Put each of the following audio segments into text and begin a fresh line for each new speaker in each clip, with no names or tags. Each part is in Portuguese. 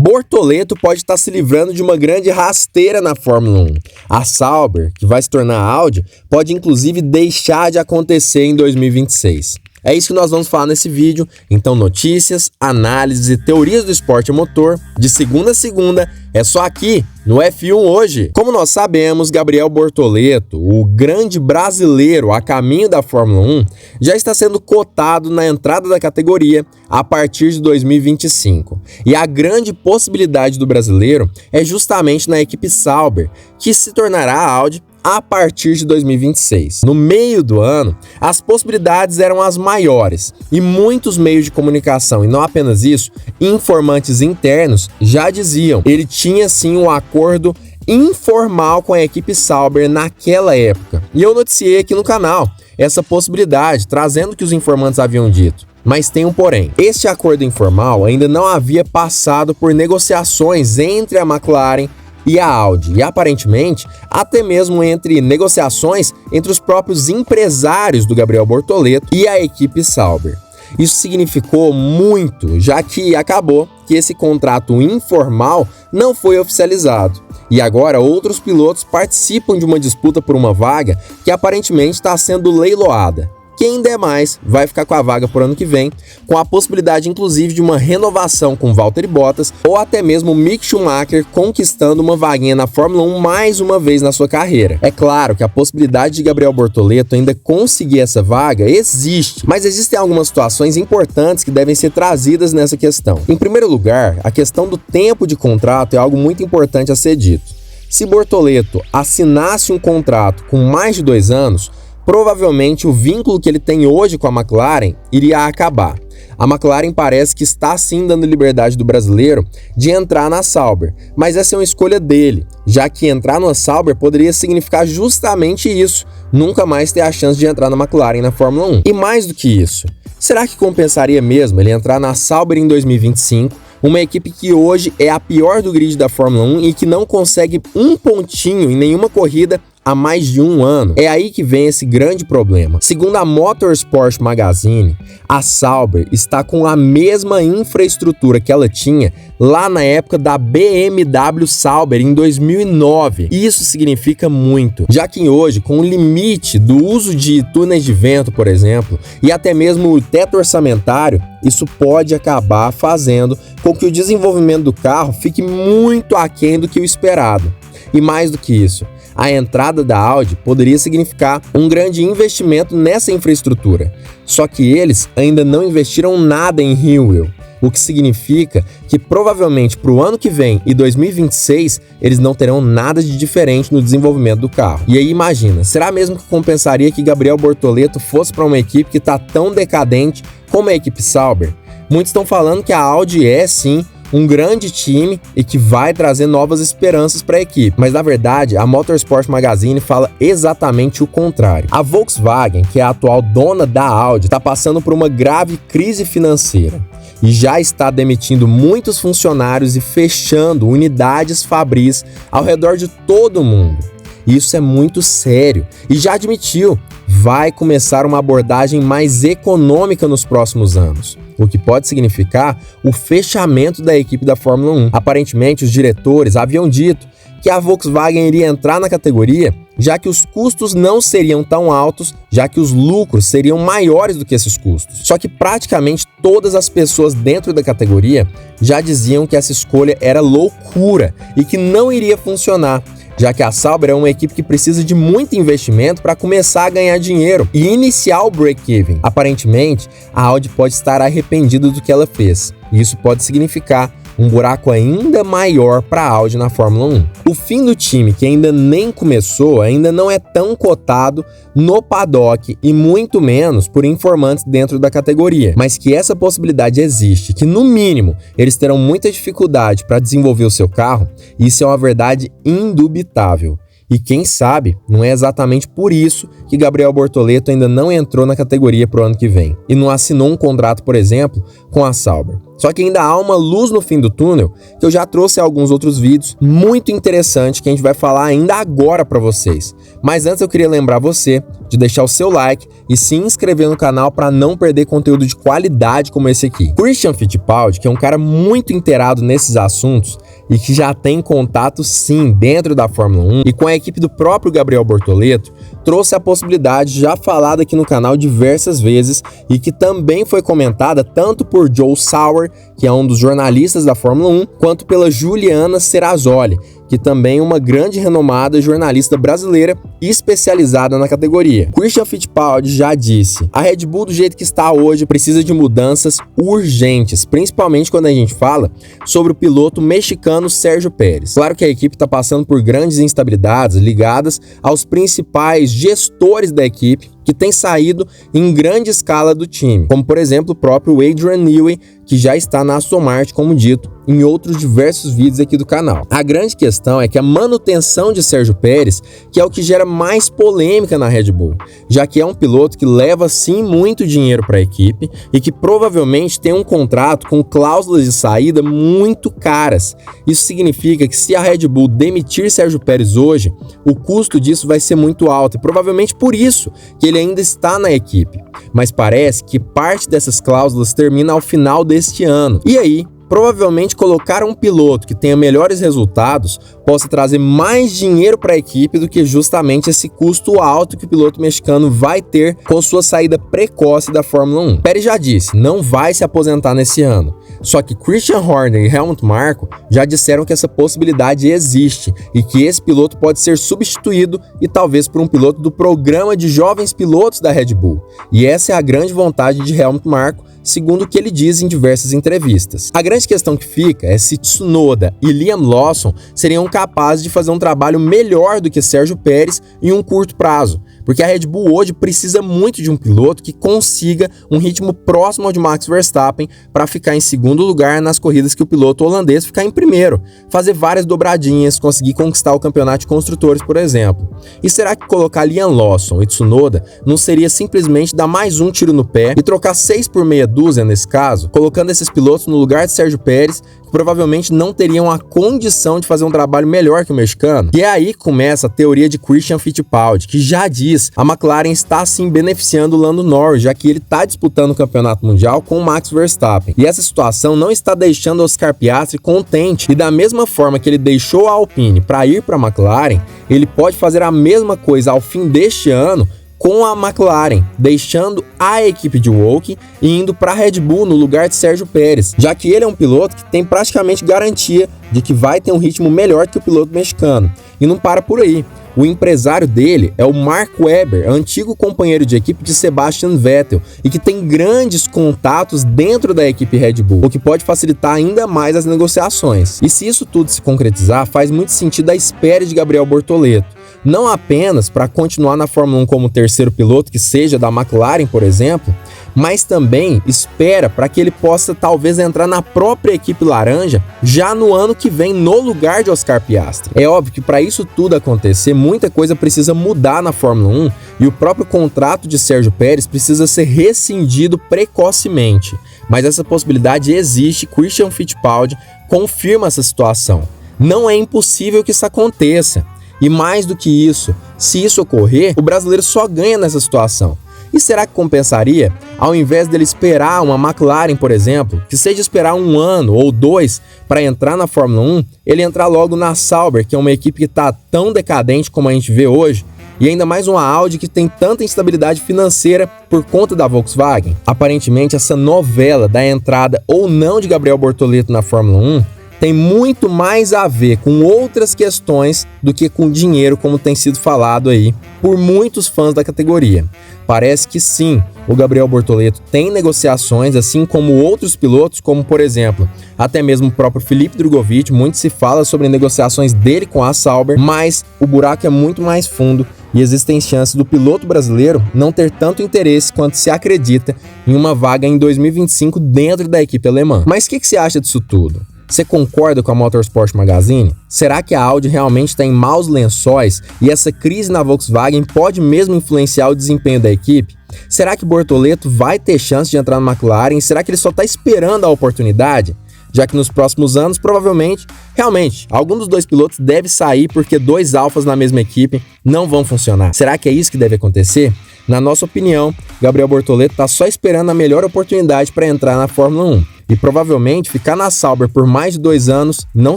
Bortoleto pode estar se livrando de uma grande rasteira na Fórmula 1. A Sauber, que vai se tornar a Audi, pode inclusive deixar de acontecer em 2026. É isso que nós vamos falar nesse vídeo, então notícias, análises e teorias do esporte a motor, de segunda a segunda, é só aqui no F1 Hoje. Como nós sabemos, Gabriel Bortoleto, o grande brasileiro a caminho da Fórmula 1, já está sendo cotado na entrada da categoria a partir de 2025. E a grande possibilidade do brasileiro é justamente na equipe Sauber, que se tornará a Audi a partir de 2026. No meio do ano, as possibilidades eram as maiores e muitos meios de comunicação, e não apenas isso, informantes internos já diziam, ele tinha sim um acordo informal com a equipe Sauber naquela época. E eu noticiei aqui no canal essa possibilidade, trazendo o que os informantes haviam dito. Mas tem um porém. Este acordo informal ainda não havia passado por negociações entre a McLaren e a Audi, e aparentemente até mesmo entre negociações entre os próprios empresários do Gabriel Bortoleto e a equipe Sauber. Isso significou muito, já que acabou que esse contrato informal não foi oficializado. E agora outros pilotos participam de uma disputa por uma vaga que aparentemente está sendo leiloada. Quem der mais vai ficar com a vaga por ano que vem, com a possibilidade inclusive de uma renovação com Valtteri Bottas ou até mesmo Mick Schumacher conquistando uma vaguinha na Fórmula 1 mais uma vez na sua carreira. É claro que a possibilidade de Gabriel Bortoleto ainda conseguir essa vaga existe, mas existem algumas situações importantes que devem ser trazidas nessa questão. Em primeiro lugar, a questão do tempo de contrato é algo muito importante a ser dito. Se Bortoleto assinasse um contrato com mais de 2 anos, provavelmente o vínculo que ele tem hoje com a McLaren iria acabar. A McLaren parece que está sim dando liberdade do brasileiro de entrar na Sauber, mas essa é uma escolha dele, já que entrar na Sauber poderia significar justamente isso, nunca mais ter a chance de entrar na McLaren na Fórmula 1. E mais do que isso, será que compensaria mesmo ele entrar na Sauber em 2025, uma equipe que hoje é a pior do grid da Fórmula 1 e que não consegue um pontinho em nenhuma corrida há mais de 1 ano? É aí que vem esse grande problema. Segundo a Motorsport Magazine, a Sauber está com a mesma infraestrutura que ela tinha lá na época da BMW Sauber em 2009. Isso significa muito, já que hoje, com o limite do uso de túneis de vento, por exemplo, e até mesmo o teto orçamentário, isso pode acabar fazendo com que o desenvolvimento do carro fique muito aquém do que o esperado. E mais do que isso, a entrada da Audi poderia significar um grande investimento nessa infraestrutura. Só que eles ainda não investiram nada em Hillwell, o que significa que provavelmente para o ano que vem e 2026 eles não terão nada de diferente no desenvolvimento do carro. E aí imagina, será mesmo que compensaria que Gabriel Bortoleto fosse para uma equipe que está tão decadente como a equipe Sauber? Muitos estão falando que a Audi é sim um grande time e que vai trazer novas esperanças para a equipe. Mas na verdade, a Motorsport Magazine fala exatamente o contrário. A Volkswagen, que é a atual dona da Audi, está passando por uma grave crise financeira e já está demitindo muitos funcionários e fechando unidades fabris ao redor de todo o mundo. Isso é muito sério e já admitiu, vai começar uma abordagem mais econômica nos próximos anos, o que pode significar o fechamento da equipe da Fórmula 1. Aparentemente, os diretores haviam dito que a Volkswagen iria entrar na categoria, já que os custos não seriam tão altos, já que os lucros seriam maiores do que esses custos. Só que praticamente todas as pessoas dentro da categoria já diziam que essa escolha era loucura e que não iria funcionar, já que a Sauber é uma equipe que precisa de muito investimento para começar a ganhar dinheiro e iniciar o break-even. Aparentemente, a Audi pode estar arrependida do que ela fez, e isso pode significar um buraco ainda maior para a Audi na Fórmula 1. O fim do time, que ainda nem começou, ainda não é tão cotado no paddock e muito menos por informantes dentro da categoria, mas que essa possibilidade existe, que no mínimo eles terão muita dificuldade para desenvolver o seu carro, isso é uma verdade indubitável. E quem sabe, não é exatamente por isso que Gabriel Bortoleto ainda não entrou na categoria para o ano que vem e não assinou um contrato, por exemplo, com a Sauber. Só que ainda há uma luz no fim do túnel, que eu já trouxe em alguns outros vídeos, muito interessante, que a gente vai falar ainda agora para vocês. Mas antes eu queria lembrar você de deixar o seu like e se inscrever no canal para não perder conteúdo de qualidade como esse aqui. Christian Fittipaldi, que é um cara muito inteirado nesses assuntos e que já tem contato sim dentro da Fórmula 1 e com a equipe do próprio Gabriel Bortoleto, trouxe a possibilidade já falada aqui no canal diversas vezes e que também foi comentada tanto por Joe Sauer, que é um dos jornalistas da Fórmula 1, quanto pela Juliana Serrazoli, que também é uma grande renomada jornalista brasileira e especializada na categoria. Christian Fittipaldi já disse: a Red Bull do jeito que está hoje precisa de mudanças urgentes, principalmente quando a gente fala sobre o piloto mexicano Sérgio Pérez. Claro que a equipe está passando por grandes instabilidades ligadas aos principais gestores da equipe que tem saído em grande escala do time, como por exemplo o próprio Adrian Newey, que já está na Aston Martin, como dito em outros diversos vídeos aqui do canal. A grande questão é que a manutenção de Sérgio Pérez, que é o que gera mais polêmica na Red Bull, já que é um piloto que leva sim muito dinheiro para a equipe e que provavelmente tem um contrato com cláusulas de saída muito caras. Isso significa que se a Red Bull demitir Sérgio Pérez hoje, o custo disso vai ser muito alto e provavelmente por isso que ele ainda está na equipe. Mas parece que parte dessas cláusulas termina ao final deste ano. E aí, provavelmente colocar um piloto que tenha melhores resultados possa trazer mais dinheiro para a equipe do que justamente esse custo alto que o piloto mexicano vai ter com sua saída precoce da Fórmula 1. Pérez já disse, não vai se aposentar nesse ano. Só que Christian Horner e Helmut Marko já disseram que essa possibilidade existe e que esse piloto pode ser substituído e talvez por um piloto do programa de jovens pilotos da Red Bull. E essa é a grande vontade de Helmut Marko, segundo o que ele diz em diversas entrevistas. A grande questão que fica é se Tsunoda e Liam Lawson seriam capazes de fazer um trabalho melhor do que Sérgio Pérez em um curto prazo, porque a Red Bull hoje precisa muito de um piloto que consiga um ritmo próximo ao de Max Verstappen para ficar em segundo lugar nas corridas que o piloto holandês ficar em primeiro, fazer várias dobradinhas, conseguir conquistar o campeonato de construtores, por exemplo. E será que colocar Liam Lawson e Tsunoda não seria simplesmente dar mais um tiro no pé e trocar 6 por meia dúzia nesse caso, colocando esses pilotos no lugar de Sérgio Pérez, que provavelmente não teriam a condição de fazer um trabalho melhor que o mexicano? E é aí que começa a teoria de Christian Fittipaldi, que já diz a McLaren está sim beneficiando o Lando Norris, já que ele está disputando o campeonato mundial com o Max Verstappen. E essa situação não está deixando o Oscar Piastri contente, e da mesma forma que ele deixou a Alpine para ir para a McLaren, ele pode fazer a mesma coisa ao fim deste ano com a McLaren, deixando a equipe de Woking e indo para a Red Bull no lugar de Sérgio Pérez, já que ele é um piloto que tem praticamente garantia de que vai ter um ritmo melhor que o piloto mexicano. E não para por aí. O empresário dele é o Mark Webber, antigo companheiro de equipe de Sebastian Vettel e que tem grandes contatos dentro da equipe Red Bull, o que pode facilitar ainda mais as negociações. E se isso tudo se concretizar, faz muito sentido a espera de Gabriel Bortoleto, não apenas para continuar na Fórmula 1 como terceiro piloto, que seja da McLaren, por exemplo, mas também espera para que ele possa talvez entrar na própria equipe laranja já no ano que vem no lugar de Oscar Piastri. É óbvio que para isso tudo acontecer, muita coisa precisa mudar na Fórmula 1 e o próprio contrato de Sérgio Pérez precisa ser rescindido precocemente. Mas essa possibilidade existe, Christian Fittipaldi confirma essa situação. Não é impossível que isso aconteça. E mais do que isso, se isso ocorrer, o brasileiro só ganha nessa situação. E será que compensaria, ao invés dele esperar uma McLaren, por exemplo, que seja esperar 1 ano ou 2 para entrar na Fórmula 1, ele entrar logo na Sauber, que é uma equipe que está tão decadente como a gente vê hoje, e ainda mais uma Audi que tem tanta instabilidade financeira por conta da Volkswagen? Aparentemente, essa novela da entrada ou não de Gabriel Bortoleto na Fórmula 1 tem muito mais a ver com outras questões do que com dinheiro, como tem sido falado aí por muitos fãs da categoria. Parece que sim, o Gabriel Bortoleto tem negociações, assim como outros pilotos, como por exemplo, até mesmo o próprio Felipe Drugovich. Muito se fala sobre negociações dele com a Sauber, mas o buraco é muito mais fundo e existem chances do piloto brasileiro não ter tanto interesse quanto se acredita em uma vaga em 2025 dentro da equipe alemã. Mas o que você acha disso tudo? Você concorda com a Motorsport Magazine? Será que a Audi realmente está em maus lençóis e essa crise na Volkswagen pode mesmo influenciar o desempenho da equipe? Será que Bortoleto vai ter chance de entrar na McLaren? Será que ele só está esperando a oportunidade? Já que nos próximos anos, provavelmente, realmente, algum dos dois pilotos deve sair porque dois alfas na mesma equipe não vão funcionar. Será que é isso que deve acontecer? Na nossa opinião, Gabriel Bortoleto está só esperando a melhor oportunidade para entrar na Fórmula 1. E provavelmente ficar na Sauber por mais de 2 anos não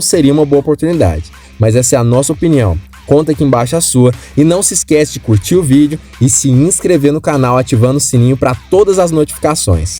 seria uma boa oportunidade. Mas essa é a nossa opinião. Conta aqui embaixo a sua e não se esquece de curtir o vídeo e se inscrever no canal ativando o sininho para todas as notificações.